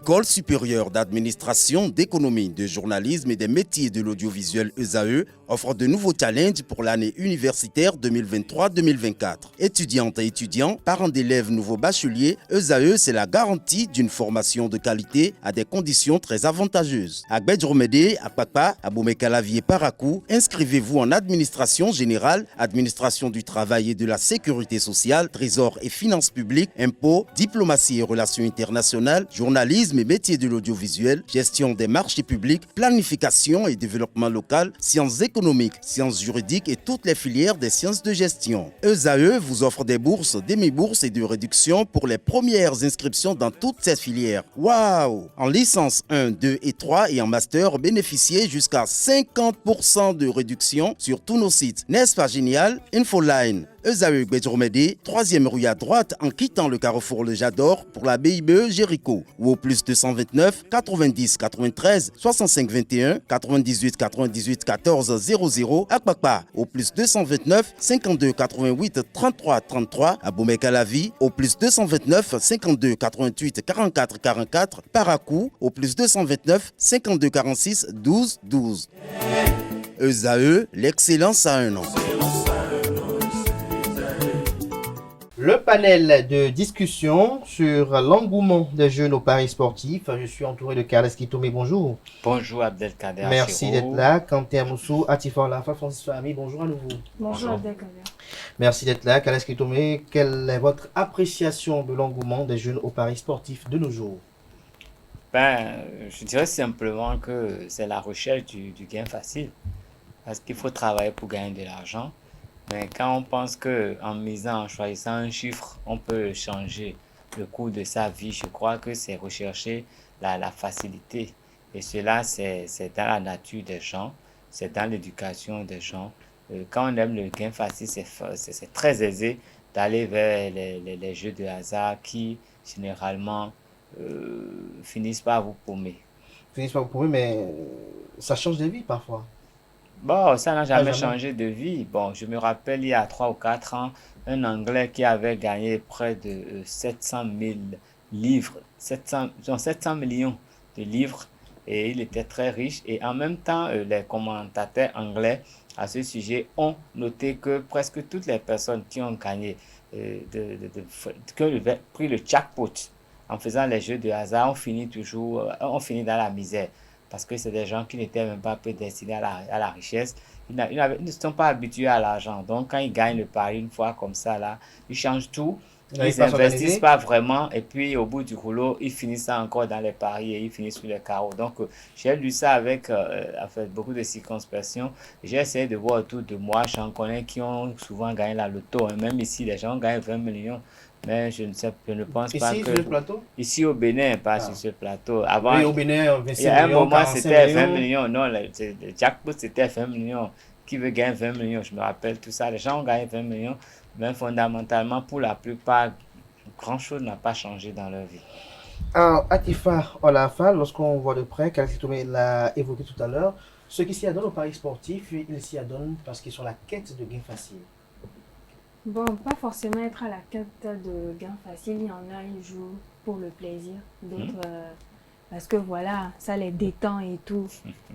L'École supérieure d'administration, d'économie, de journalisme et des métiers de l'audiovisuel ESAE offre de nouveaux challenges pour l'année universitaire 2023-2024. Étudiantes et étudiants, parents d'élèves nouveaux bacheliers, ESAE, c'est la garantie d'une formation de qualité à des conditions très avantageuses. À Gbedjromede, à Papa, à Boumekalavi et Parakou, inscrivez-vous en administration générale, administration du travail et de la sécurité sociale, trésor et finances publiques, impôts, diplomatie et relations internationales, journalisme et métiers de l'audiovisuel, gestion des marchés publics, planification et développement local, sciences économiques, sciences juridiques et toutes les filières des sciences de gestion. ESAE vous offre des bourses, demi-bourses et de réductions pour les premières inscriptions dans toutes ces filières. Waouh! En licence 1, 2 et 3 et en master, bénéficiez jusqu'à 50% de réduction sur tous nos sites. N'est-ce pas génial? Infoline. ESAE Gbedjromede, 3e rue à droite en quittant le carrefour Le Jador pour la BIBE Jéricho ou au plus 229 90 93 65 21 98 98 14 00 à Kpakpa au plus 229 52 88 33 33 à Boumekalavi au plus 229 52 88 44 44 Parakou au plus 229 52 46 12 12. ESAE, l'excellence à un an. Le panel de discussion sur l'engouement des jeunes au paris sportif. Je suis entouré de Carles Kitome, bonjour. Bonjour Abdelkader. Merci d'être là. Quentin Moussou, Atifa Olafa, Francis Fahmi, bonjour à nouveau. Bonjour Abdelkader. Merci d'être là. Carles Kitome, quelle est votre appréciation de l'engouement des jeunes au paris sportif de nos jours? Je dirais simplement que c'est la recherche du gain facile. Parce qu'il faut travailler pour gagner de l'argent. Mais quand on pense qu'en misant, en choisissant un chiffre, on peut changer le cours de sa vie, je crois que c'est rechercher la facilité. Et cela, c'est dans la nature des gens, c'est dans l'éducation des gens. Quand on aime le gain facile, c'est très aisé d'aller vers les jeux de hasard qui, généralement, finissent par vous paumer. Finissent par vous paumer, mais ça change de vie parfois. Bon, ça n'a jamais changé de vie. Bon, je me rappelle il y a 3 ou 4 ans, un Anglais qui avait gagné près de 700 000 livres, 700 millions de livres, et il était très riche. Et en même temps, les commentateurs anglais à ce sujet ont noté que presque toutes les personnes qui ont gagné, qui ont pris le jackpot en faisant les jeux de hasard, ont fini dans la misère. Parce que c'est des gens qui n'étaient même pas prédestinés à la richesse. Ils ne sont pas habitués à l'argent. Donc, quand ils gagnent le pari une fois comme ça, là, ils changent tout. Ils n'investissent pas vraiment. Et puis, au bout du rouleau, ils finissent encore dans les paris et ils finissent sur les carreaux. Donc, j'ai lu ça avec beaucoup de circonspection. J'ai essayé de voir autour de moi. J'en connais qui ont souvent gagné la loto. Même ici, les gens gagnent 20 millions. Mais je ne pense pas que... Ici, sur le plateau? Ici au Bénin, pas sur ce plateau. Avant, oui, au Bénin, 25 il y a un millions, moment, c'était 20 millions. millions. Non, le jackpot, c'était 20 millions. Qui veut gagner 20 millions? Je me rappelle tout ça. Les gens ont gagné 20 millions. Mais fondamentalement, pour la plupart, grand-chose n'a pas changé dans leur vie. Alors, Atifa Olafa, lorsqu'on voit de près, Carles Kitome l'a évoqué tout à l'heure, ceux qui s'y adonnent au paris sportif, ils s'y adonnent parce qu'ils sont à la quête de gains faciles. Bon, pas forcément être à la quête de gains faciles. Il y en a, ils jouent pour le plaisir. D'autres, parce que voilà, ça les détend et tout.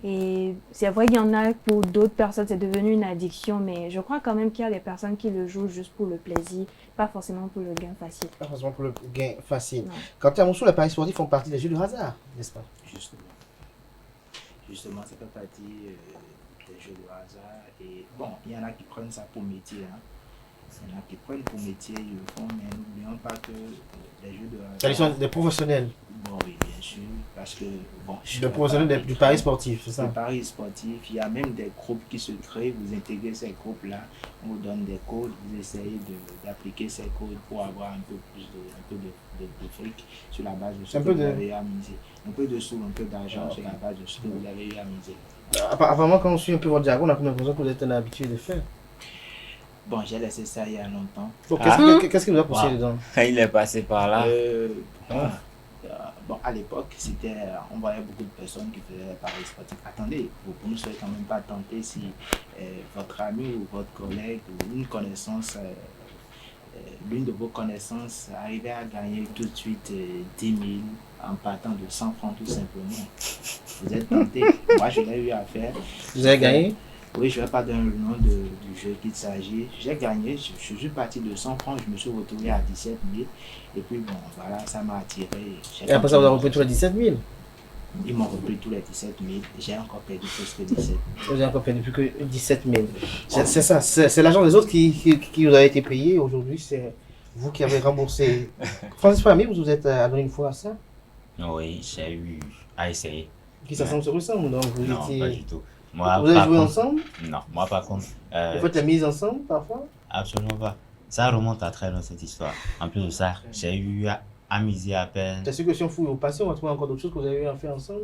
Et c'est vrai qu'il y en a, pour d'autres personnes, c'est devenu une addiction. Mais je crois quand même qu'il y a des personnes qui le jouent juste pour le plaisir, pas forcément pour le gain facile. Pas forcément pour le gain facile. Non. Quand tu as Moussou, les paris sportifs font partie des jeux de hasard, n'est-ce pas? Justement, ça fait partie des jeux de hasard. Et bon, il y en a qui prennent ça pour métier. Il y en a qui prennent pour métier, ils le font, mais n'oublions pas que les jeux de hasard... Ils sont des professionnels. Bon, oui, bien sûr, parce que... Bon, des professionnels du paris sportif, c'est ça? Du paris sportif, il y a même des groupes qui se créent, vous intégrez ces groupes-là, on vous donne des codes, vous essayez d'appliquer ces codes pour avoir un peu plus de fric sur la base de ce que vous avez eu à miser. Un peu de sous, un peu d'argent sur la base de ce que vous avez eu à miser. Apparemment, quand on suit un peu votre jargon, on a l'impression que vous êtes un habitué de faire. Bon, j'ai laissé ça il y a longtemps. Bon, qu'est-ce qui nous a poussé dedans? Il est passé par là. Bon, à l'époque, on voyait beaucoup de personnes qui faisaient les paris sportifs. Attendez, vous ne serez quand même pas tenté si votre ami ou votre collègue ou une connaissance l'une de vos connaissances arrivait à gagner tout de suite 10 000 en partant de 100 francs tout simplement. Vous êtes tenté. Moi, je l'ai eu à faire. Vous avez gagné? Oui, je ne vais pas donner le nom du jeu qu'il s'agit. J'ai gagné, je suis parti de 100 francs, je me suis retrouvé à 17 000. Et puis bon, voilà, ça m'a attiré. Et après ça, vous avez repris tous les 17 000? Ils m'ont repris tous les 17 000. J'ai encore perdu plus que 17 000. Vous avez encore perdu plus que 17 000. C'est ça, c'est l'argent des autres qui vous a été payé. Aujourd'hui, c'est vous qui avez remboursé. Francis Famille, vous vous êtes adonné une fois à ça? Oui, j'ai eu à essayer. Qui ça se ressemble, donc vous Non, étiez... pas du tout. Moi, Vous avez par joué contre- ensemble? Non, moi par contre, Vous faites la mise ensemble parfois? absolument pas. Ça remonte à très loin cette histoire. En plus de ça, j'ai eu à miser à peine. C'est sûr que si on fouille au passé, on va trouver encore d'autres choses que vous avez eu à faire ensemble?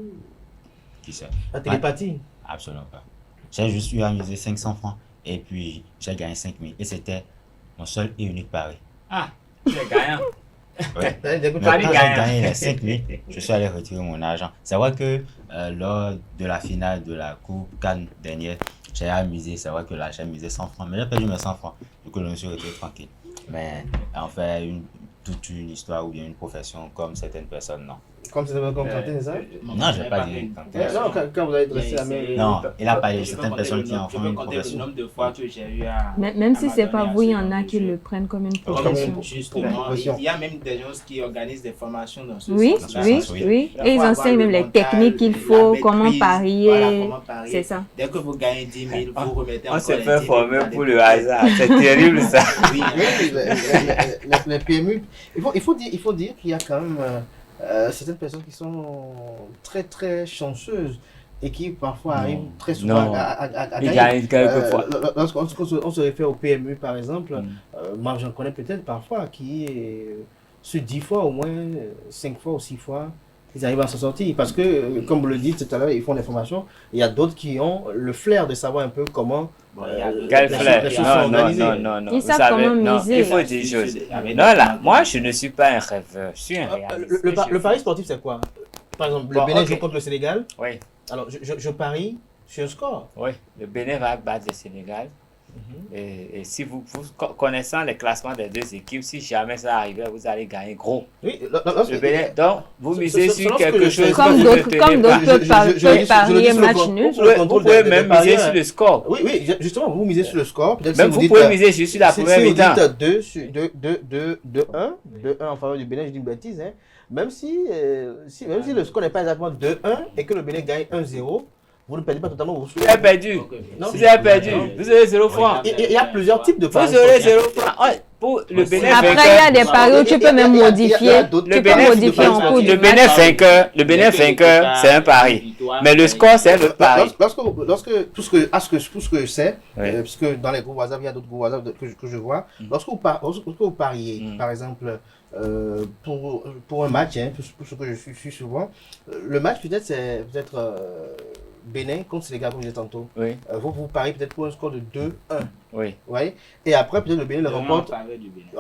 Qui sait? La télépathie? Absolument pas. J'ai juste eu à miser 500 francs et puis j'ai gagné 5 000. Et c'était mon seul et unique pari. Ah, c'est gagnant. Ouais. Mais D'accord. quand j'ai gagnant. gagné les 5 000, je suis allé retirer mon argent. C'est vrai que lors de la finale de la Coupe Cannes dernière, j'ai amusé. C'est vrai que là, j'ai misé 100 francs. Mais j'ai perdu mes 100 francs. Du coup, je me suis retiré tranquille. Mais en fait, toute une histoire ou bien une profession comme certaines personnes, non. Comme c'était comme Quentin, c'est ça? Non, je vais pas dire Quentin. Non, quand vous avez dressé la main... Non, il a parlé de Je peux certaines compter personnes le qui nombre- en je font peux une compter le profession. nombre de fois que j'ai eu à... Même si c'est pas m'adonner à vous, il y ce en a genre qui de le jeu. prennent comme une Comme profession. Justement, Profession. il y a même des gens qui organisent des formations dans ce Oui, sens-là. oui, sens, oui. oui. Il Et ils faut avoir enseignent le même les mental, techniques qu'il la faut, comment maîtrise, parier. voilà, comment parier. C'est ça. Dès que vous gagnez 10 000, vous remettez On encore s'est les fait 10 000 former dans les pour le poubelles. hasard. C'est terrible ça. Oui, Oui, les PMU. Il faut dire qu'il y a quand même certaines personnes qui sont très très chanceuses et qui parfois Non. arrivent très souvent Non. à Il gagner. gagne quelquefois. Lorsqu'on se réfère au PMU par exemple, moi j'en connais peut-être parfois qui sur 10 fois au moins 5 fois ou 6 fois ils arrivent à s'en sortir parce que comme vous le dites tout à l'heure ils font des formations, il y a d'autres qui ont le flair de savoir un peu comment Bon, il y a- Quel les flair. choses sont Non, non, organisées. non, non, non. Ils Vous savent savez, comment non, miser. il faut dire une chose. Avec Non, des là, plans moi, de- je ne suis pas un rêveur. Je suis un réaliste. Le pari sportif c'est quoi? Par exemple, le Bon, Bénin ok. joue contre le Sénégal. Oui, Alors, je parie sur un score. oui. Le Bénin va battre le Sénégal. Et si vous connaissant les classements des deux équipes, si jamais ça arrivait, vous allez gagner gros. Oui, Le Bénin, donc, vous misez selon sur ce que quelque je chose sais. que Comme vous ne d'autres tenez comme pas. d'autres peuvent parier sur le match compte. nul. Vous pouvez même miser sur le score. Oui, oui, justement, vous misez sur le score. Peut-être Même si vous dites, pouvez miser juste sur la si première vous mi-temps. dites 2-1 en faveur du Bénin, je dis une bêtise, hein. Même si le score n'est pas exactement 2-1 et que le Bénin gagne 1-0, vous ne perdez pas totalement vos sous. Vous avez perdu. Non, Vous avez perdu. Vous avez 0 francs. Il y a plusieurs types de paris Vous aurez sportifs. 0 francs. Ah, pour le Bénin Après, il y vainqueur. a des paris où tu peux même modifier. d'autres- Le Tu peux Bénin- modifier en cours Le du Bénin match. vainqueur, le Bénin vainqueur, c'est un pari. Mais le score, c'est le pari. Lorsque tout ce que je sais, Oui. puisque dans les groupes WhatsApp, il y a d'autres groupes WhatsApp que je vois, lorsque vous pariez, par exemple, pour un match, hein, pour ce que je suis souvent, le match peut-être c'est Bénin contre Sénégal, comme je disais tantôt. Oui, Vous pariez peut-être pour un score de 2-1. oui, Vous voyez? Et après, peut-être le Bénin le remporte en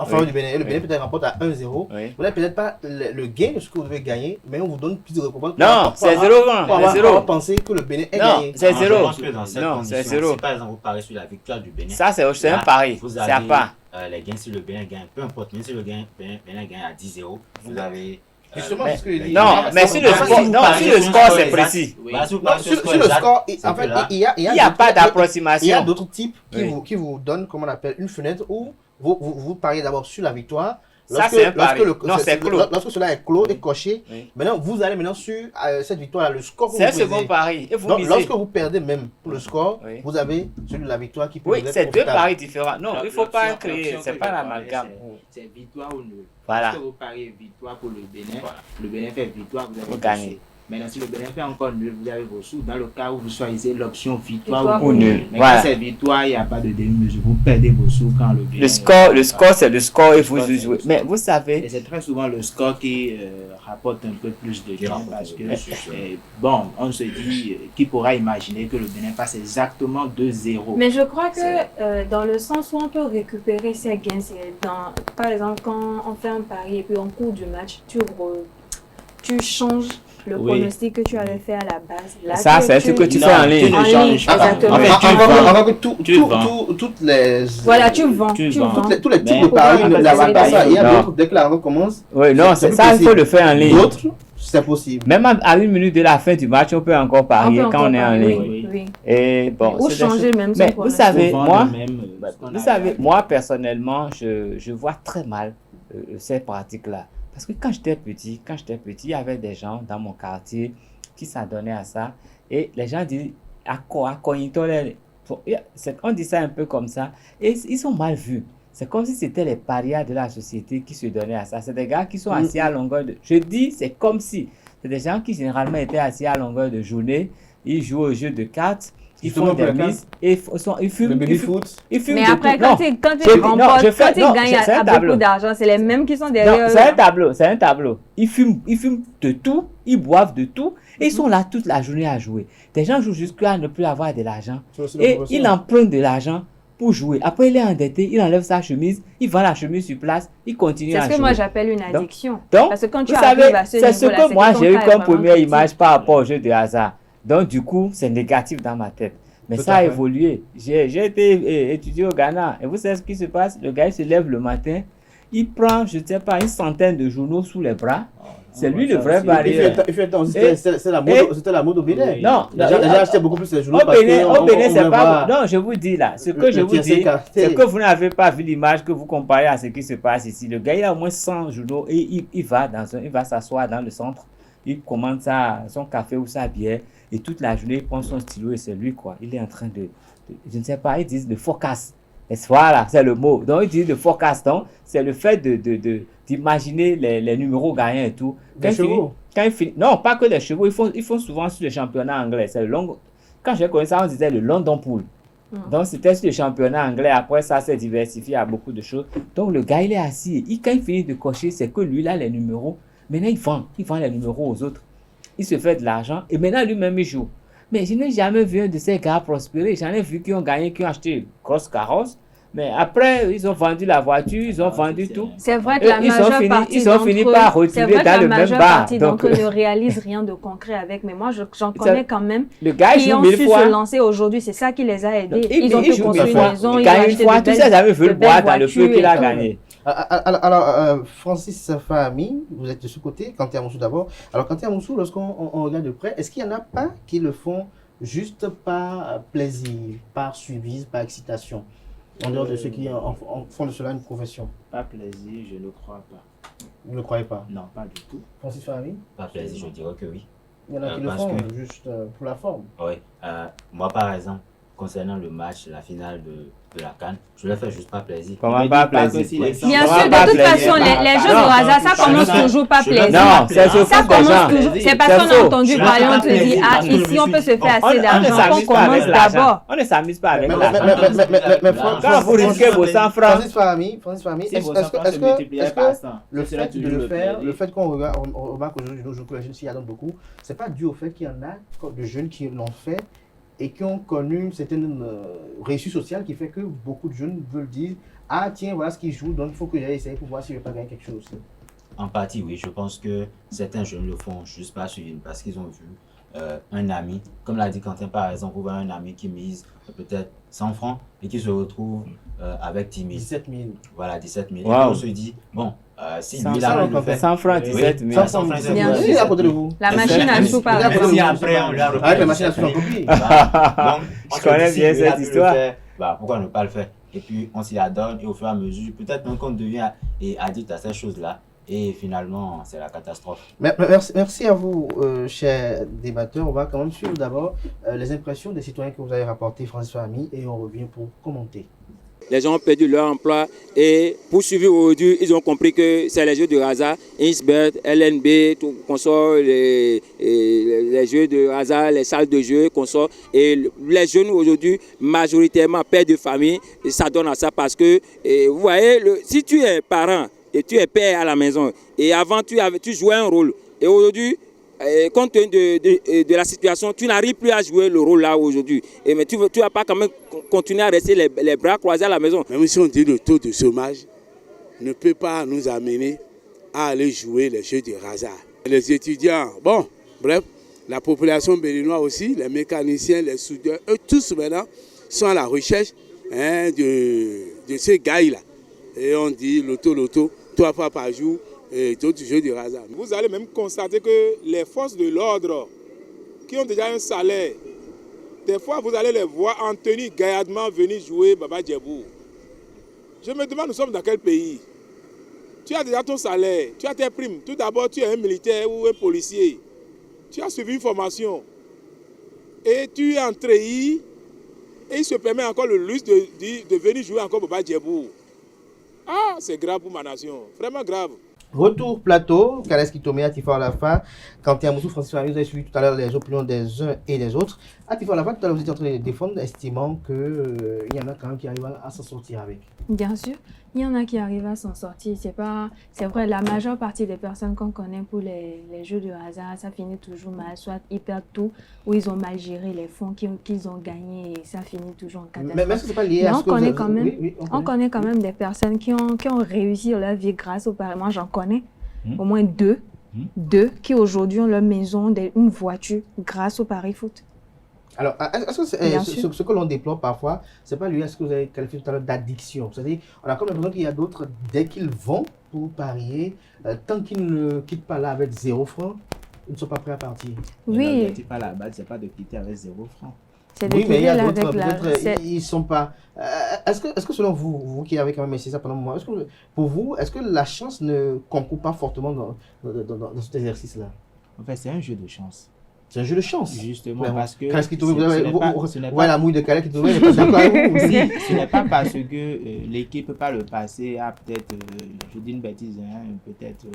faveur Oui. du Bénin. Et le Bénin Oui. peut-être remporte à 1-0. oui. Vous n'avez peut-être pas le gain de ce que vous devez gagner, mais on vous donne plus de récompenses. Non, c'est 0 francs. On C'est va 0. penser que le Bénin est Non, gagné. c'est Non, 0. Je pense que dans cette Non, condition, c'est 0. si par exemple vous parlez sur la victoire du Bénin, Ça, c'est un là, pari. vous C'est avez à part. les gains si le Bénin gagne, peu importe, même si le Bénin gagne à 10-0, vous avez. Justement, mais- parce que il dit- Non, mais si le Ah, score, vous non, parlez si sur le un score, score c'est exact, précis. voilà, si vous Non, parlez sur le exact, score, c'est en que fait, là, il y a Il n'y a pas il y a d'approximation. d'autres types Oui. qui vous donnent, comment on appelle, une fenêtre où vous pariez d'abord sur la victoire. Ça, c'est un pari. Non, c'est clos. Lorsque cela est clos et coché, Oui. maintenant vous allez sur cette victoire-là, le score que C'est un vous second misez. pari. Et vous Donc, misez. lorsque vous perdez même pour le score, Oui. vous avez celui de la victoire qui peut Oui, vous être c'est deux profitable. paris différents. Non, il ne faut pas L'option créer. que C'est je pas parlais, l'amalgame. C'est victoire ou nul. Voilà. Lorsque vous pariez victoire pour le Bénin, Voilà. le Bénin fait victoire, vous avez Vous vos gagnez. sous. Maintenant, si le Bénin fait encore nul, vous avez vos sous. Dans le cas où vous choisissez l'option Victoire victoire Ou ou nul. nul. Mais Voilà. quand c'est victoire, il n'y a pas de demi-mesure. Vous perdez vos sous quand le Bénin. Le score, c'est le score et vous score, c'est jouez. le Mais score. vous Et savez, c'est très souvent le score qui rapporte un peu plus de gains rapporte parce que, plus de gains. bon, on se dit, qui pourra imaginer que le Bénin passe exactement 2-0. Mais je crois que dans le sens où on peut récupérer ses gains, c'est par exemple quand on fait un pari et puis en cours du match, tu changes le pronostic que tu avais fait à la base. Là, Ça, c'est ce que tu fais en ligne. En ligne, exactement. Avant que toutes les... Voilà, tu vends. Tous les types de paris ne l'avaient pas ça. Il y a d'autres, dès que la rencontre commence... Oui, non, c'est ça, il faut le faire en ligne. D'autres, c'est possible. Même à 1 minute de la fin du match, on peut encore parier quand on est en ligne. Oui. Et bon, Ou changer même son mais vous savez, moi personnellement, je vois très mal ces pratiques-là. Parce que quand j'étais petit, il y avait des gens dans mon quartier qui s'adonnaient à ça. Et les gens disent, on dit ça un peu comme ça. Et ils sont mal vus. C'est comme si c'était les parias de la société qui se donnaient à ça. C'est des gars qui sont assis à longueur de... Je dis, c'est comme si... C'est des gens qui généralement étaient assis à longueur de journée. Ils jouent au jeu de cartes. Ils font des mises. Et ils fument. Mais après, quand ils gagnent beaucoup d'argent, c'est les mêmes qui sont derrière. C'est un tableau. Ils fument de tout. Ils boivent de tout. Et ils sont là toute la journée à jouer. Des gens jouent jusqu'à ne plus avoir de l'argent. Et ils empruntent de l'argent pour jouer. Après, il est endetté, il enlève sa chemise, il vend la chemise sur place, il continue à jouer. C'est ce que moi j'appelle une addiction. Donc, parce que quand tu vous savez, arrives à ce niveau-là, c'est ce que moi j'ai eu comme première image par rapport au jeu de hasard. Donc, du coup, c'est négatif dans ma tête. Mais ça a évolué. J'ai été étudié au Ghana. Et vous savez ce qui se passe? Le gars, il se lève le matin, il prend, je ne sais pas, une centaine de journaux sous les bras. C'est lui le vrai barrière. C'était la mode au Bénin. Non, déjà acheté beaucoup plus les journaux. Au Bénin, c'est pas... Non, je vous dis là, ce que je vous dis, c'est que vous n'avez pas vu l'image que vous comparez à ce qui se passe ici. Le gars, il a au moins 100 journaux et il va s'asseoir dans le centre. Il commande son café ou sa bière et toute la journée, il prend son stylo et c'est lui, quoi. Il est en train de je ne sais pas, ils disent de forecast. Voilà, c'est le mot. Donc, ils disent de forecast. Donc, c'est le fait d'imaginer les numéros gagnants et tout. Les chevaux? Non, pas que les chevaux. Ils font souvent sur le championnat anglais. C'est le long. Quand j'ai connu ça, on disait le London Pool. Donc, c'était sur le championnat anglais. Après, ça s'est diversifié à beaucoup de choses. Donc, le gars, il est assis. Quand il finit de cocher, c'est que lui, là, les numéros. Maintenant, il vend les numéros aux autres. Il se fait de l'argent. Et maintenant, lui-même, il joue. Mais je n'ai jamais vu un de ces gars prospérer. J'en ai vu qui ont gagné, qui ont acheté une grosse carrosse. Mais après, ils ont vendu la voiture, ils ont vendu tout. C'est vrai que la majeure partie d'entre eux ne réalisent rien de concret avec. Mais moi, j'en connais quand même qui ont su se lancer aujourd'hui. C'est ça qui les a aidés. Ils ont pu construire une maison, ils ont acheté de belles voitures dans le peu qu'il a gagné. Alors, Francis Fahmi, vous êtes de ce côté, Kanté Amoussou d'abord. Alors, Kanté Amoussou, lorsqu'on regarde de près, est-ce qu'il y en a pas qui le font juste par plaisir, par suivi, par excitation, en dehors de ceux qui font de cela une profession? Pas plaisir, je ne crois pas. Vous ne croyez pas? Non, pas du tout. Francis Fahmi? Pas plaisir, je dirais que oui. Il y en a qui le font juste pour la forme. Oui. Moi, par exemple, concernant le match, la finale de la CAN, je le fais juste pas plaisir. Comment pas plaisir? Bien sûr, de toute façon, les jeux de hasard, ça commence toujours pas plaisir. Non, c'est ça commence toujours. C'est parce qu'on a entendu parler, on te dit, ah, ici on peut se faire assez d'argent. On commence d'abord. On ne s'amuse pas avec l'argent. Mais quand vous risquez vos 100 francs. Francis Fahmi, est-ce que le fait de le faire, le fait qu'on remarque aujourd'hui que les jeunes s'y adonnent beaucoup, c'est pas dû au fait qu'il y en a de jeunes qui l'ont fait et qui ont connu une certaine réussite sociale qui fait que beaucoup de jeunes veulent dire « Ah tiens, voilà ce qu'ils jouent, donc il faut que j'aille essayer pour voir si je vais pas gagner quelque chose. » En partie, oui. Je pense que certains jeunes le font juste parce qu'ils ont vu un ami. Comme l'a dit Quentin, par exemple, vous voyez un ami qui mise peut-être 100 francs et qui se retrouve avec 10 000. 17 000. Voilà, 17 000. Wow. Et on se dit, bon, si lui là, il le fait. 100 francs, 17 000. 100 francs, Bien sûr. Il est à côté de vous. La machine à sous par Si après, on l'a repris. Avec la machine à sous en copie. Je connais bien cette histoire. Pourquoi ne pas le faire? Et puis, on s'y adonne et au fur et à mesure, peut-être même qu'on devient addict à ces choses-là. Et finalement, c'est la catastrophe. Merci à vous, chers débatteurs. On va quand même suivre d'abord les impressions des citoyens que vous avez rapportées, Francis Fahmi, et on revient pour commenter. Les gens ont perdu leur emploi et pour suivre aujourd'hui, ils ont compris que c'est les jeux de hasard, Insbet, LNB, tout consort, les jeux de hasard, les salles de jeux, consort. Et les jeunes aujourd'hui, majoritairement pères de famille, ça donne à ça parce que, vous voyez, si tu es parent et tu es père à la maison, et avant tu jouais un rôle, et aujourd'hui, compte tenu de la situation, tu n'arrives plus à jouer le rôle là aujourd'hui. Mais tu vas pas quand même continuer à rester les bras croisés à la maison. Même si on dit le taux de chômage ne peut pas nous amener à aller jouer les jeux de hasard. Les étudiants, bon, Bref, la population béninoise aussi, les mécaniciens, les soudeurs, eux tous maintenant sont à la recherche de ces gars-là. Et on dit loto, 3 fois par jour, et d'autres jeux de hasard. Vous allez même constater que les forces de l'ordre qui ont déjà un salaire, des fois vous allez les voir en tenue gaillardement venir jouer Baba Djebou. Je me demande, nous sommes dans quel pays? Tu as déjà ton salaire, tu as tes primes. Tout d'abord, tu es un militaire ou un policier. Tu as suivi une formation. Et tu es en treillis. Et il se permet encore le luxe de venir jouer encore Baba Djebou. Ah, c'est grave pour ma nation. Vraiment grave. Retour plateau, Kales Kitome, Atifa Olafa, Quentin Moussou, Francis Famille, vous avez suivi tout à l'heure les opinions des uns et des autres. Atifa Olafa, tout à l'heure vous étiez en train de défendre, estimant qu'il y en a quand même qui arrivent à s'en sortir avec. Bien sûr, il y en a qui arrivent à s'en sortir. C'est vrai, la majeure partie des personnes qu'on connaît pour les jeux de hasard, ça finit toujours mal. Soit ils perdent tout, ou ils ont mal géré les fonds qu'ils ont gagnés et ça finit toujours en catastrophe. Mais est-ce que c'est pas lié à ce que on connaît vous quand même, oui, on connaît quand même des personnes qui ont réussi leur vie grâce au pari. Moi, j'en connais au moins deux qui aujourd'hui ont leur maison, une voiture grâce au pari foot. Alors, est-ce que ce que l'on déplore parfois, c'est pas lié à ce que vous avez qualifié tout à l'heure d'addiction? C'est-à-dire, on a comme l'impression qu'il y a d'autres, dès qu'ils vont pour parier, tant qu'ils ne quittent pas là avec 0 franc, ils ne sont pas prêts à partir. Oui. L'objectif à la base, c'est pas de quitter avec 0 franc. Oui, mais il y a d'autres, peut-être, ils ne sont pas... Est-ce que selon vous qui avez quand même essayé ça pendant un moment, pour vous, est-ce que la chance ne concourt pas fortement dans cet exercice-là? En fait, c'est un jeu de chance. C'est un jeu de chance. Justement, parce que... La mouille de Calais qui tombait, ce n'est pas parce que l'équipe par le passé a peut-être, je dis une bêtise, peut-être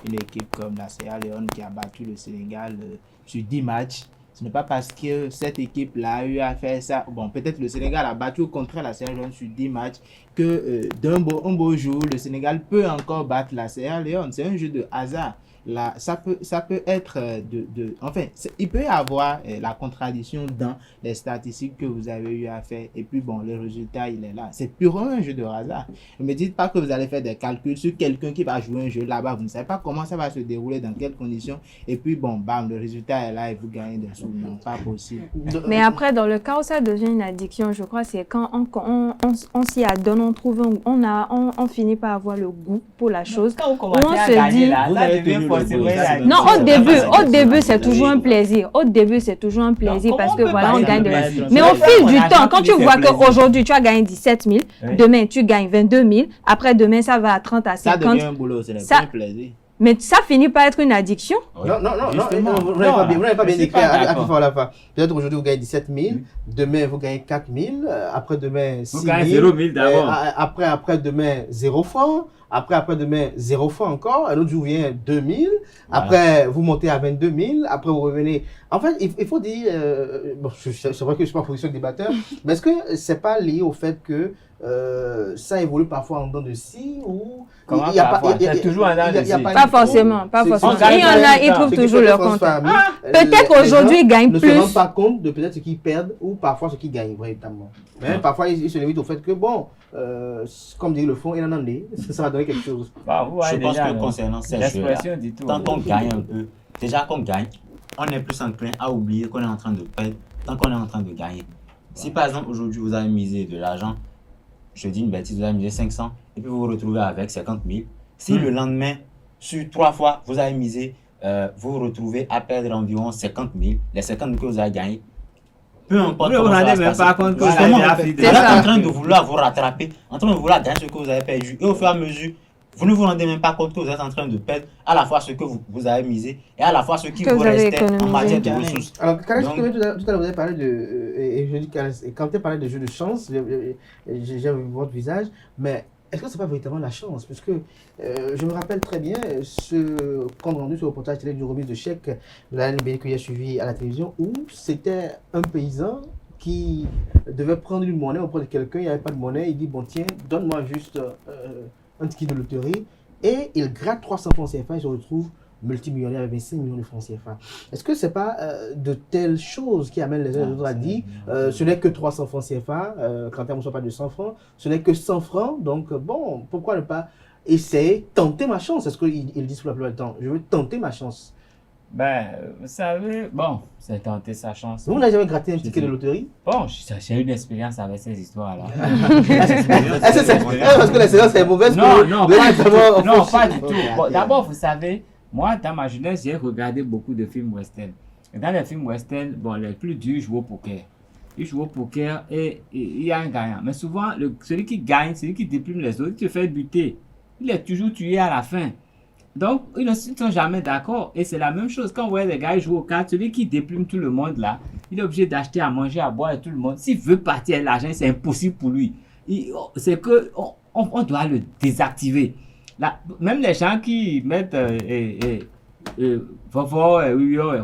une équipe comme la Sierra Leone qui a battu le Sénégal sur 10 matchs. Ce n'est pas parce que cette équipe-là a eu à faire ça. Bon, peut-être le Sénégal a battu au contraire la Sierra Leone sur 10 matchs, que d'un beau jour, le Sénégal peut encore battre la Sierra Leone. C'est un jeu de hasard. Là, ça peut être enfin, il peut y avoir la contradiction dans les statistiques que vous avez eu à faire. Et puis bon, le résultat, il est là. C'est purement un jeu de hasard. Ne me dites pas que vous allez faire des calculs sur quelqu'un qui va jouer un jeu là-bas. Vous ne savez pas comment ça va se dérouler, dans quelles conditions. Et puis bon, bam, le résultat est là et vous gagnez des sous. Non, pas possible. Mais après, dans le cas où ça devient une addiction, je crois, c'est quand on s'y adonne, on finit par avoir le goût pour la chose. Quand vous commencez à gagner, là, ça devient non, au début, c'est toujours un plaisir. Au début, c'est toujours un plaisir parce que voilà, on gagne de l'argent. Mais au fil du temps, quand tu vois qu'aujourd'hui, tu as gagné 17 000, demain, tu gagnes 22 000, après demain, ça va à 30 à 50. Ça devient un boulot, ce n'est pas un plaisir. Mais ça finit par être une addiction. Non, vous n'avez pas bien décrit à FIFA Olafa. Peut-être aujourd'hui, vous gagnez 17 000, demain, vous gagnez 4 000, après-demain, 6 000. Vous gagnez 0 000 d'abord. Après-demain, 0 francs. Après-demain, 0 francs encore. Un autre jour vient 2 000. Après, vous montez à 22 000. Après, vous revenez. En fait, il faut dire, bon, c'est vrai que je ne suis pas en position de débatteur, mais est-ce que ce n'est pas lié au fait que ça évolue parfois en dents de scie ou comment il y a pas, il y a toujours un dents de scie. Pas forcément, pas forcément. Il y en a, ils trouvent toujours leur compte. Peut-être aujourd'hui, ils gagnent plus. Ils ne se rendent pas compte de peut-être ce qu'ils perdent ou parfois ce qu'ils gagnent, véritablement. Mais parfois, ils se limitent au fait que, bon, comme dit le fond, il en est, ça va donner quelque chose. Je pense que concernant ces jeux-là, tant qu'on gagne un peu, déjà qu'on gagne, on est plus enclin à oublier qu'on est en train de perdre tant qu'on est en train de gagner. Si par exemple aujourd'hui vous avez misé de l'argent, je dis une bêtise, vous avez misé 500 et puis vous vous retrouvez avec 50 000. Si le lendemain, sur 3 fois, vous avez misé, vous vous retrouvez à perdre environ 50 000, les 50 000 que vous avez gagnés, peu importe comment ça va se passer, vous êtes en train de vouloir vous rattraper, en train de vouloir gagner ce que vous avez perdu. Et au fur et à mesure, vous ne vous rendez même pas compte que vous êtes en train de perdre à la fois ce que vous avez misé et à la fois ce qui vous restait en matière de ressources. Alors, Kales, tout à l'heure, vous avez parlé de... Et je dis quand tu as parlé de jeu de chance, j'ai vu votre visage, mais est-ce que ce n'est pas véritablement la chance? Parce que je me rappelle très bien ce compte rendu sur le reportage télé du remise de chèque de la NBD que j'ai suivi à la télévision, où c'était un paysan qui devait prendre une monnaie auprès de quelqu'un, il n'y avait pas de monnaie, il dit, bon tiens, donne-moi juste un ticket de loterie, et il gratte 300 francs CFA et se retrouve multimillionnaire avec 25 millions de francs CFA. Est-ce que ce n'est pas de telles choses qui amènent les uns et les autres à dire ce n'est que 300 francs CFA, quand on ne soit pas de 100 francs, ce n'est que 100 francs, donc bon, pourquoi ne pas essayer, tenter ma chance? Est-ce qu'ils disent pour la plupart du temps, je veux tenter ma chance? Ben, vous savez, bon, c'est tenter sa chance. Vous n'avez jamais gratté un ticket de loterie? Bon, j'ai eu une expérience avec ces histoires-là. Parce que l'expérience est mauvaise. Non, pas du tout. Bon, d'abord, vous savez, moi, dans ma jeunesse, j'ai regardé beaucoup de films western. Et dans les films western, bon, les plus durs jouent au poker. Ils jouent au poker et il y a un gagnant. Mais souvent, celui qui gagne, celui qui déprime les autres, il se fait buter. Il est toujours tué à la fin. Donc, ils ne sont jamais d'accord. Et c'est la même chose. Quand vous voyez les gars jouer aux cartes, celui qui déprime tout le monde là, il est obligé d'acheter à manger, à boire et tout le monde. S'il veut partir avec l'argent, c'est impossible pour lui. C'est que on doit le désactiver. Là, même les gens qui mettent vous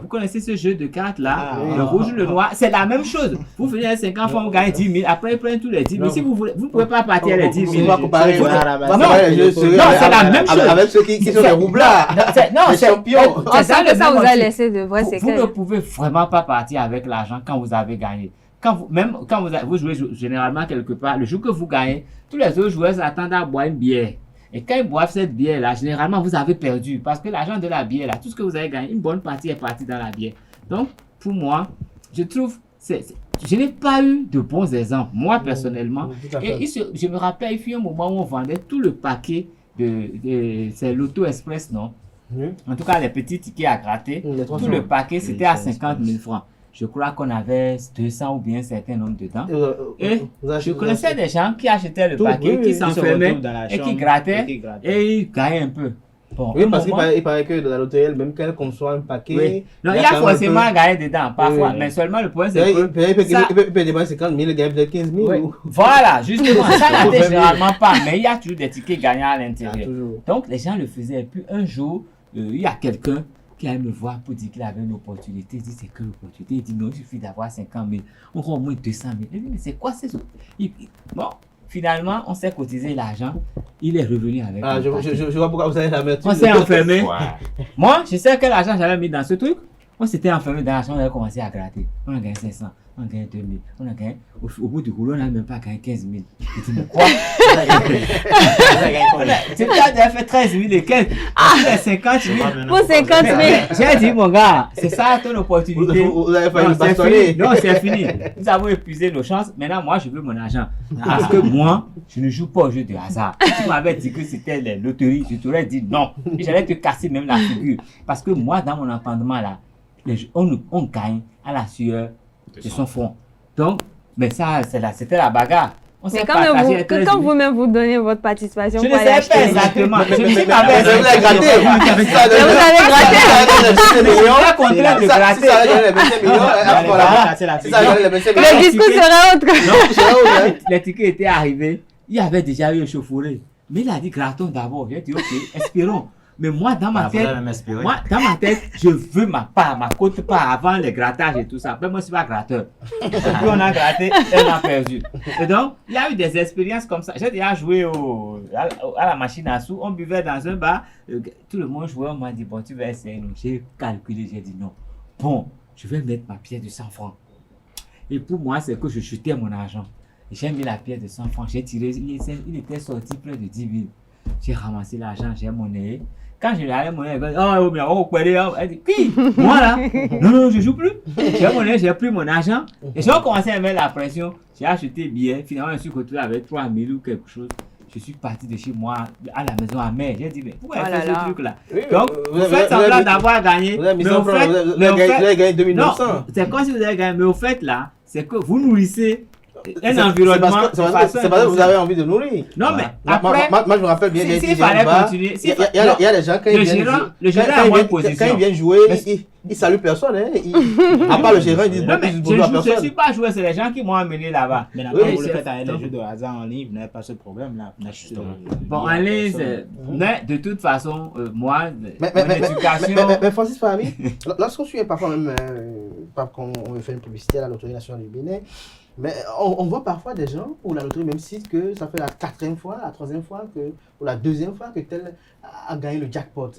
connaissez ce jeu de cartes là, le rouge, le noir, c'est la même chose. Vous venez à 50 fois, vous gagnez 10 000, après ils prennent tous les 10 000. Si vous voulez, vous ne pouvez pas partir les 10 000. Non, c'est la même chose. Avec ceux qui sont les roublards. Non, c'est champions. On sent que ça vous a laissé de vrais séquelles. Vous ne pouvez vraiment pas partir avec l'argent quand vous avez gagné. Même quand vous jouez généralement quelque part, le jour que vous gagnez, tous les autres joueurs s'attendent à boire une bière. Et quand ils boivent cette bière-là, généralement, vous avez perdu. Parce que l'argent de la bière-là, tout ce que vous avez gagné, une bonne partie est partie dans la bière. Donc, pour moi, je trouve, je n'ai pas eu de bons exemples, moi, personnellement. Et je me rappelle, il fut un moment où on vendait tout le paquet c'est l'Auto Express, non? En tout cas, les petits tickets à gratter. Tout le paquet, c'était à 50 000 francs. Je crois qu'on avait 200 ou bien un certain nombre dedans. Et je connaissais des gens qui achetaient le paquet, qui s'enfermaient et qui grattaient et ils gagnaient un peu. Bon, oui, parce qu'il paraît que dans la loterie, même qu'elle conçoit un paquet. Oui. Non, il y a forcément gagné dedans, parfois. Mais seulement le point, c'est que. Il peut dépenser 50 000, il gagne peut-être 15 000. Oui. Voilà, justement. Ça n'était généralement pas. Mais il y a toujours des tickets gagnants à l'intérieur. Donc, les gens le faisaient. Et puis, un jour, il y a quelqu'un qui allait me voir pour dire qu'il avait une opportunité. Il dit, c'est que l'opportunité. Il dit, non, il suffit d'avoir 50 000. On aura au moins 200 000. Il dit, mais c'est quoi ces autres? Bon, finalement, on s'est cotisé l'argent. Il est revenu avec. Je vois pourquoi vous avez la mettre. On s'est enfermé. Moi, je sais quel argent j'avais mis dans ce truc. On s'était enfermé dans l'argent, on avait commencé à gratter. On a gagné 500, on a gagné 2000, on a gagné. Au bout du rouleau, on n'a même pas gagné 15 000. Je dis, mais quoi? C'est toi qui as fait 13 000 et quelques. Ah, 50 000. Pour 50 000. J'ai dit, mon gars, c'est ça ton opportunité. Vous avez failli bastonner. Non, c'est fini. Nous avons épuisé nos chances. Maintenant, moi, je veux mon argent. Parce que moi, je ne joue pas au jeu de hasard. Si tu m'avais dit que c'était les loteries, je t'aurais dit non. Et j'allais te casser même la figure. Parce que moi, dans mon entendement là, on gagne à la sueur de son front. Donc, mais ça, c'était la bagarre. Mais quand vous-même vous donnez votre participation, je ne sais pas exactement. Je ne sais pas. Vous avez gratté. Vous avez gratté. Le discours serait autre. Non, les tickets étaient arrivés. Il y avait déjà eu un chauffouré. Mais il a dit grattons d'abord. J'ai dit ok, espérons. Mais moi, dans ma tête, je veux ma part, ma cote part avant les grattages et tout ça. Mais moi, je ne suis pas gratteur. Et puis, on a gratté et on a perdu. Et donc, il y a eu des expériences comme ça. J'ai déjà joué à la machine à sous. On buvait dans un bar. Tout le monde jouait. On m'a dit, bon, tu vas essayer. Donc, j'ai calculé. J'ai dit non. Bon, je vais mettre ma pièce de 100 francs. Et pour moi, c'est que je chutais mon argent. J'ai mis la pièce de 100 francs. J'ai tiré. Il était sorti près de 10 000. J'ai ramassé l'argent. J'ai monnaie. Quand je lui ai monnaie, elle dit, qui? Moi là? Non, je joue plus. J'ai monnaie, j'ai pris mon argent. Et j'ai commencé à mettre la pression. J'ai acheté billets. Finalement, je me suis retrouvé avec 3 000 ou quelque chose. Je suis parti de chez moi à la maison à mer. J'ai dit, mais pourquoi elle fait ce truc-là? Donc, vous faites semblant d'avoir gagné. Vous avez gagné 2900. Non, c'est comme si vous avez gagné. Mais au fait, là, c'est que vous nourrissez un environnement. C'est parce que vous avez envie de nourrir. Non, mais après. Moi, je me rappelle bien. S'il fallait continuer. Il y a des gens, quand ils viennent jouer, ils saluent personne. À part le gérant, ils disent bonjour à personne. Je ne suis pas joué, c'est les gens qui m'ont amené là-bas. Mais là, vous le faites avec les jeux de hasard en ligne, vous n'avez pas ce problème-là. Bon, en ligne, mais de toute façon, moi, mon éducation. Mais Francis Fahmy, lorsqu'on suit parfois même, quand on fait une publicité à la Loterie nationale du Bénin, mais on voit parfois des gens où la loterie même cite que ça fait la 4e fois, la 3e fois, ou la 2e fois que tel a gagné le jackpot.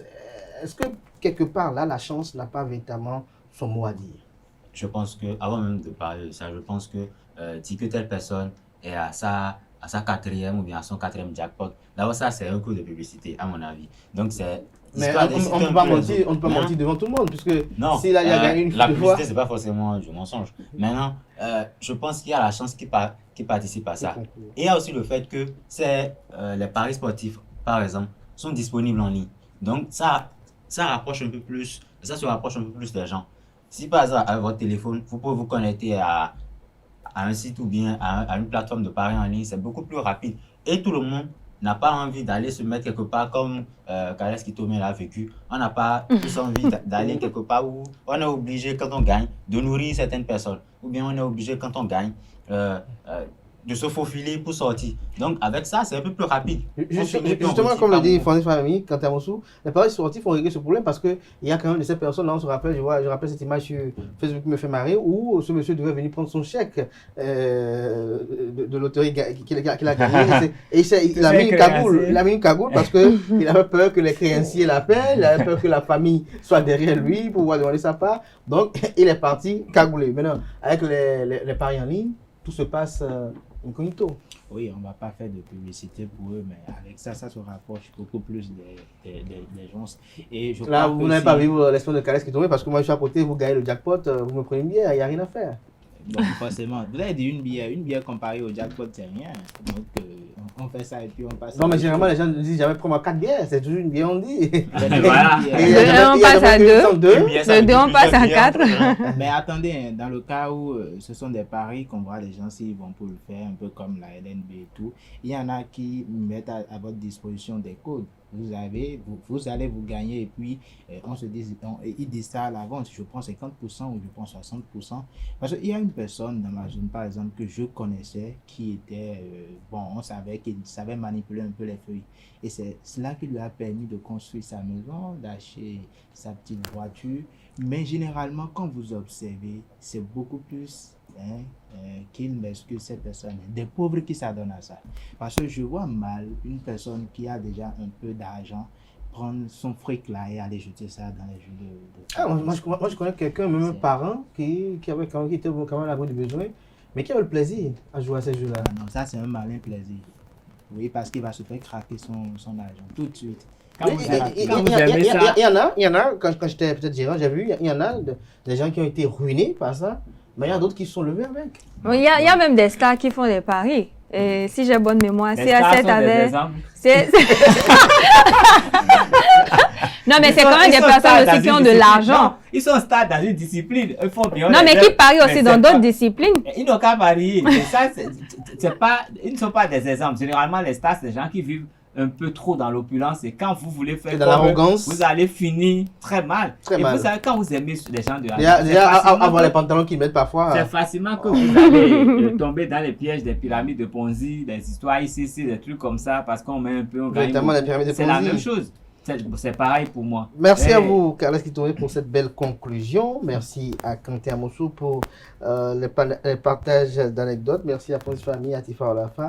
Est-ce que quelque part là, la chance n'a pas véritablement son mot à dire? Je pense que, avant même de parler de ça, je pense que dire que telle personne est à sa 4e ou bien à son 4e jackpot, d'abord ça c'est un coup de publicité à mon avis. Donc Mais Histoire on d'inciter ne un peut pas peu les mentir, autres. on ne peut pas Maintenant, mentir devant tout le monde, puisque non, s'il a gagné une la fois de publicité, c'est pas forcément du mensonge. Maintenant, je pense qu'il y a la chance qui participe à ça. Et il y a aussi le fait que les paris sportifs, par exemple, sont disponibles en ligne. Donc, ça rapproche un peu plus, ça se rapproche un peu plus des gens. Si par exemple, avec votre téléphone, vous pouvez vous connecter à un site ou bien à une plateforme de paris en ligne, c'est beaucoup plus rapide. Et tout le monde n'a pas envie d'aller se mettre quelque part comme Kales Kitome l'a vécu. On n'a pas tous envie d'aller quelque part où on est obligé, quand on gagne, de nourrir certaines personnes. Ou bien on est obligé, quand on gagne, de se faufiler pour sortir. Donc, avec ça, c'est un peu plus rapide. Justement, comme le dit Francis Famille, quant à Moussou, les paris sportifs ont réglé ce problème parce qu'il y a quand même de ces personnes-là, on se rappelle, je rappelle cette image sur Facebook qui me fait marrer, où ce monsieur devait venir prendre son chèque de loterie qu'il a gagné. Et il a mis une cagoule parce qu'il avait peur que les créanciers l'appellent, il avait peur que la famille soit derrière lui pour pouvoir demander sa part. Donc, il est parti cagoulé. Maintenant, avec les paris en ligne, tout se passe incognito. Oui, on ne va pas faire de publicité pour eux, mais avec ça se rapproche beaucoup plus des gens. Et je là, crois vous n'avez pas vu l'expérience de Kales Kitome parce que moi, je suis à côté, vous gagnez le jackpot, vous me prenez une bière, il n'y a rien à faire. Bon, forcément. Vous avez dit une bière comparée au jackpot, c'est rien. Donc, on fait ça et puis on passe. Non, mais généralement, les gens ne disent jamais prends-moi 4 bières, c'est toujours une bière, on dit. Voilà. On passe à 2. De 2, on passe à 4. Mais attendez, dans le cas où ce sont des paris qu'on voit les gens s'ils vont pour le faire, un peu comme la LNB et tout, il y en a qui mettent à votre disposition des codes. Vous allez vous gagner et puis ils disent ça à l'avance, je prends 50% ou je prends 60%. Parce qu'il y a une personne dans ma zone, par exemple, que je connaissais qui était, on savait qu'il savait manipuler un peu les feuilles. Et c'est cela qui lui a permis de construire sa maison, d'acheter sa petite voiture. Mais généralement, quand vous observez, c'est beaucoup plus qu'il m'excuse cette personne, des pauvres qui s'adonnent à ça. Parce que je vois mal une personne qui a déjà un peu d'argent prendre son fric là et aller jeter ça dans les jeux de... moi, je connais quelqu'un, même un parent, qui était quand même à l'abri du besoin, mais qui avait le plaisir à jouer à ces jeux-là. Non, ça c'est un malin plaisir. Oui, parce qu'il va se faire craquer son argent tout de suite. Il y en a, quand j'étais peut-être gérant, j'ai vu, il y en a des gens qui ont été ruinés par ça, mais il y en a d'autres qui se sont levés avec. Il y a même des stars qui font des paris. Et si j'ai bonne mémoire, CR7 avait... Non, mais c'est quand même des personnes aussi qui ont de l'argent. Ils sont stars dans une discipline. Ils font bien. Non, mais qui parient aussi dans d'autres disciplines. Ils n'ont qu'à parier. Mais ça, ils ne sont pas des exemples. Généralement, les stars, c'est des gens qui vivent un peu trop dans l'opulence et quand vous voulez faire l'arrogance, vous allez finir très mal. Mal. Vous savez, quand vous aimez les gens de déjà avoir les pantalons qu'ils mettent parfois. C'est facilement que vous allez tomber dans les pièges des pyramides de Ponzi, des histoires ici, des trucs comme ça, parce qu'on met un peu, on gagne. C'est la même chose. C'est pareil pour moi. Merci à vous, Kales Kitome, pour cette belle conclusion. Merci à Kanté Moussou pour le partage d'anecdotes. Merci à Francis Famille, à Tifa Olafa.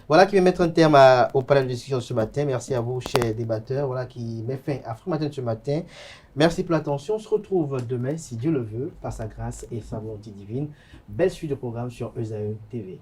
Voilà qui va mettre un terme au panel de discussion ce matin. Merci à vous, chers débatteurs. Voilà qui met fin à Free Matin ce matin. Merci pour l'attention. On se retrouve demain, si Dieu le veut, par sa grâce et sa volonté divine. Belle suite de programmes sur ESAE TV.